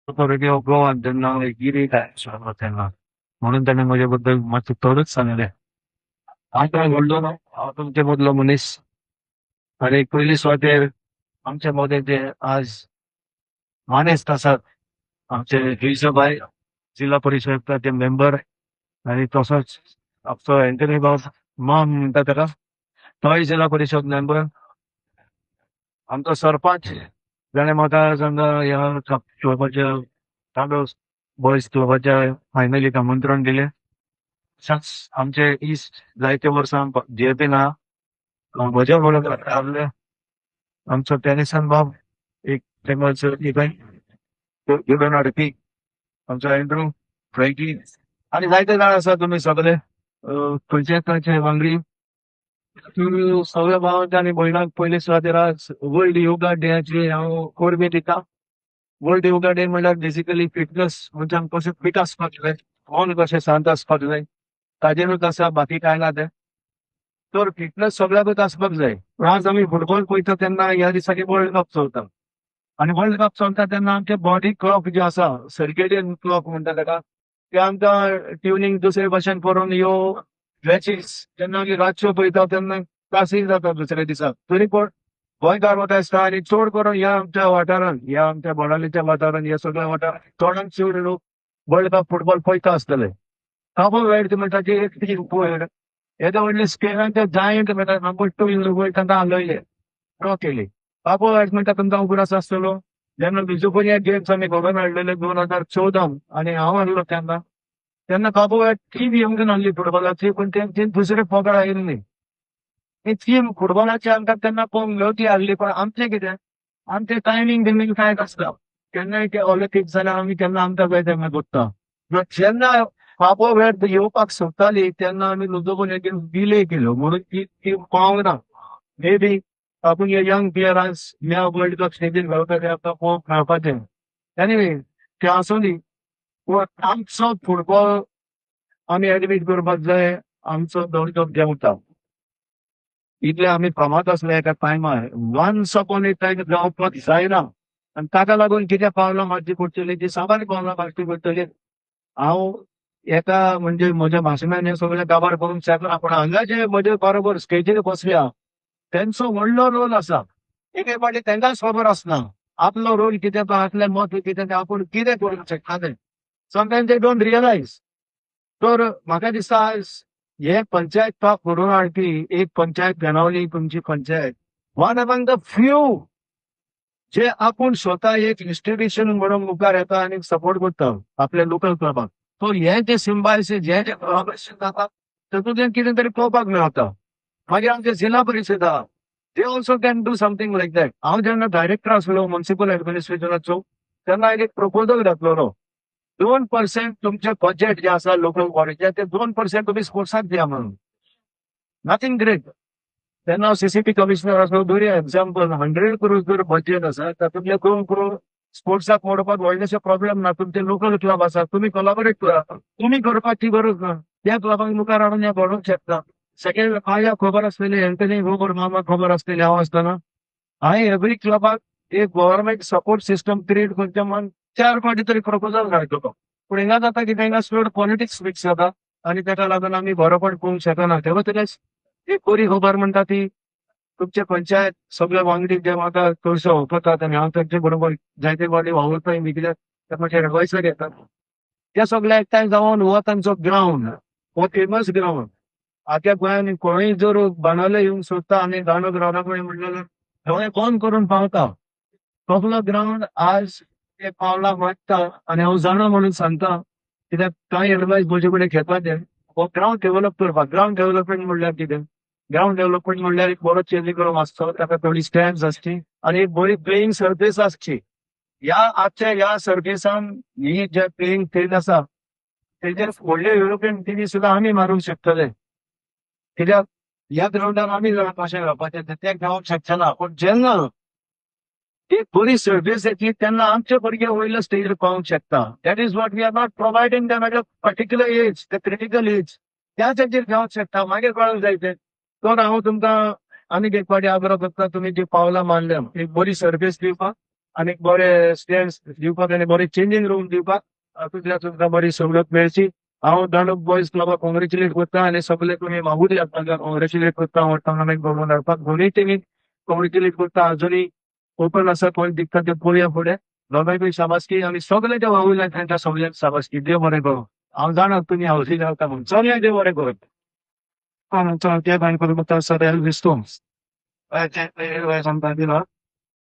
Authority of Goa त्यांना गिरीट आहे त्यांना, म्हणून त्याने माझ्याबद्दल मात्र तरच सांगले. आता म्हणलो ना, तुमच्या मधलो मनीस आणि पहिली स्वाते आमच्या मध्ये जे आज मानेस आसात आमचे हिळसभाई जिल्हा परिषदचे मेंबर, आणि तसंच आमचो अँटनी भाऊ मॉम म्हणटा त्याला, तोय जिल्हा परिषद मेंबर. आमचो सरपंच जाणे म्हाका सांगा ह्या क्लबाच्या तांडव बॉयज क्लबाच्या फायनलीक आमंत्रण दिले. तशाच आमचे इस्ट जायते वर्सां जेपी ना म्हज्या बरोबर आपले आमचो टेनिसन बाब, एक फेमस इव्हेंट घेऊन हाडपी आमचो एंड्रू फ्रँकी, आणि जायते जाण आसा तुमी सगळे खंयचे खंयचे वांगडी. तुम्ही सगळ्या भावांक आणि भयणांक पयले सुवातेर वर्ल्ड योगा डेची हांव कोरबे दिता. वर्ल्ड योगा डे म्हणल्यार बेसिकली फिटनेस, मनशांक कशें फिट आसपाक जाय, मन कशें शांत आसपाक जाय, ताजेरूच आसा, बाकी कांय ना तें. तर फिटनेस सगळ्याकच आसपाक जाय. पूण आज आमी फुटबॉल पळयता तेन्ना ह्या दिसांनी वर्ल्ड कप चलता, आणि वर्ल्ड कप चलता तेन्ना आमचे बॉडी क्लॉक जे आसा, सर्केडियन क्लॉक म्हणटा ताका, ते आमकां ट्युनिंग दुसरे भाशेन करून ह्यो मॅचीस जेन्ना आमी रातच्यो पळयता तेन्ना त्रासय जाता दुसऱ्या दिसाक. तरी पूण गोंयकार वता आसता, आनी चड करून ह्या आमच्या वाठारांत, ह्या आमच्या बोडालेच्या वाठारांत, ह्या सगळ्या वाठारांत चडांत चड लोक वर्ल्ड कप फुटबॉल पळयता आसतले. काबो वेर्ड म्हणटा ती एक टीम पळय, येदे व्हडले स्केलांचे जायंट म्हणटा नंबर 2 वयर तांकां हालयले, ड्रॉ केली. काबो वेर्ड म्हणटा तुमकां खबर आसतलो, जेन्ना विजुकोरिया गेम्स आमी घडोवन हाडलेले 2014 आणि हांव हारलो तेन्ना, तेन्ना काबो वेर्ड टीम येवंक नासली फुटबॉलाची, पूण तेंची दुसरे फोगड आयिल्ली. ती टीम फुटबॉलाची आमकां तेन्ना पळोवंक मेळची आसली, पण आमचें कितें, आमचें टायमींग बिमींग कांय नासता. केन्नाय ते ऑलिंपिक्स जाल्यार आमी केन्ना आमकां जाय तेन्ना करता. जेन्ना काबो वेर्द येवपाक सोदताली तेन्ना आमी लुजोकोनियाचेर डिले केलो, म्हणून ती टीम पावंक ना. मे बी आपूण हे यंग प्लेयरांस ह्या वर्ल्ड कप स्टेजीर घालता ते आमकां पळोवंक मेळपाचें. एनिवे ते आसूं दी, पूण आमचो फुटबॉल आमी एडमिट करपाक जाय, आमचो वर्ल्ड कप देंवता. इतले आमी फामाद आसले एका टायमार, वन्स अपॉन ए टायम जावपाक जायना, आनी ताका लागून कितें पावलां मारची पडटली, ती साबार पावलां मारची पडटली. हांव एका म्हणजे म्हज्या भाशणान हे सगळें काबार करूंक शकना, पूण हांगा जे म्हजे बरोबर स्टेजीर बसल्या तेंचो व्हडलो रोल आसा. एक फावटी तेंकांच खबर आसना आपलो रोल कितें तो, आपलें मत कितें तें, आपूण कितें करूंक शकता तें. Sometimes they don't realise. तर म्हाका दिसता आज हे पंचायत पाक घडोवन हाडपी एक पंचायत गणावली तुमची panchayat, one among the few जे आपूण स्वता एक इन्स्टिट्यूशन म्हणून मुखार येता आणि सपोर्ट करता आपल्या लोकल क्लबाक. तो हे जे सिंबायसीस, हे जे कोलॅबोरेशन जाता तातूंतल्यान कितें तरी पळोवपाक मेळटा. मागीर आमचे जिल्हा परिशद आहा, they also can do something like that. हांव जेन्ना डायरेक्टर आसलो म्युनिसिपल ऍडमिनिस्ट्रेशनाचो, तेन्ना एक प्रपोजल घातलेलो, 2% तुमचे बजेट जे आसा लोकल बॉडीचे, ते 2% तुम्ही स्पोर्ट्साक दिया म्हणून. Nothing great. तेन्ना हांव सीसीपी कमिशनर आसलो. बरी एक्झाम्पल, 100 करोड जर बजेट आसा, तातूंतले 2 करोड स्पोर्ट्साक मोडपाक व्हडलेशे प्रॉब्लेम ना. तुमचे लोकल क्लब आसा, तुम्ही कोलॅबोरेट करा. तुम्ही करपाची गरज ना, त्या क्लबाक मुखार हाडून हे घडोवंक शकता. सेकंड, म्हाका खबर आसलेली, एंटनी रोबर मामा खबर आसलेली हांव आसतना, हांवें एवरी क्लबाक एक गव्हर्नमेंट सपोर्ट सिस्टम क्रिएट करचें म्हण 4 फावटी तरी प्रपोजल घातलो. पूण हिंगा जाता कितें, हिंगा चड पॉलिटिक्स मिक्स जाता, आनी ताका लागून आमी बरोवपण करूंक शकना. तेवतलेच एक बरी खबर म्हणटा ती, तुमचे पंचायत सगळे वांगडी जे म्हाका चडशे वळखतात, आनी हांव तांचे बरोबर जायते फावटी वावुरताय बी, कित्याक ते मातशे एडवायसर घेतात. ते सगळे एकठांय जावन हो तांचो ग्रावंड, हो फेमस ग्रावंड. आख्या गोंयांत कोणूय जर बांदावले येवंक सोदता आनी गाणो ग्रावंडा कडेन म्हणलें थंय फोन करून पावता. तसलो ग्रावंड आज ते पावला मागता, आनी हांव जाणा म्हणून सांगता, कित्याक कांय एडवायस म्हजे कडेन घेवपाचें. हो ग्रावंड डेव्हलप करपाक. ग्रावंड डेव्हलपमेंट म्हणल्यार कितें, ग्रावंड डेव्हलपमेंट म्हणल्यार एक बरो चेलीकरम आसचो, ताका थोडी स्टॅम्प्स आसची, आनी एक बरी प्लेइंग सर्फेस आसची. ह्या सर्फेसान ही जे प्लेइंग फील्ड आसा तेजेर व्हडले युरोपियन टिमी सुद्दां आमी मारूंक शकतले. कित्याक ह्या ग्रावंडार आमी कशें घालपाचें ते गावंक शकना. पूण जेन्ना एक बरी सर्व्हीस येतली तेन्ना आमचे भुरगे वयल्या स्टेजीर पावंक शकता. That is what we are not providing them at a particular age, the critical age. त्याच एजीर गावंक शकता, मागीर कळूंक जाय तें. तर हांव तुमकां आनीक एक फावटी आग्रह करता, तुमी जी पावलां मारल्या एक बरी सर्व्हीस दिवपाक, आनी बरे स्टेन्स दिवपाक आनी बरे चेंजींग रूम दिवपाक तुमकां सुद्दां बरी सवलत मेळची. हांव दांडोप बॉयज क्लबाक कॉंग्रेच्युलेट करता आनी सगळे तुमी मागूच तांकां कॉंग्रेच्युलेट करता हो टोर्नामेंट घडोवन हाडपाक. दोनूय टिमीक कॉंग्रेच्युलेट करता. अजुनूय ओपन आसा कोण जिखता ते पळोवया फुडें. दोगांयकूय शाबासकी आनी सगळे ते वावुरल्यात तांकां सगळ्यांक शाबासकी. देव बरें करूं. हांव जाणा तुमी हावसी रावता म्हणून सगळ्यांक देव बरें करूं. चल ते भायर करूं सर एल्विस स्टोन्स.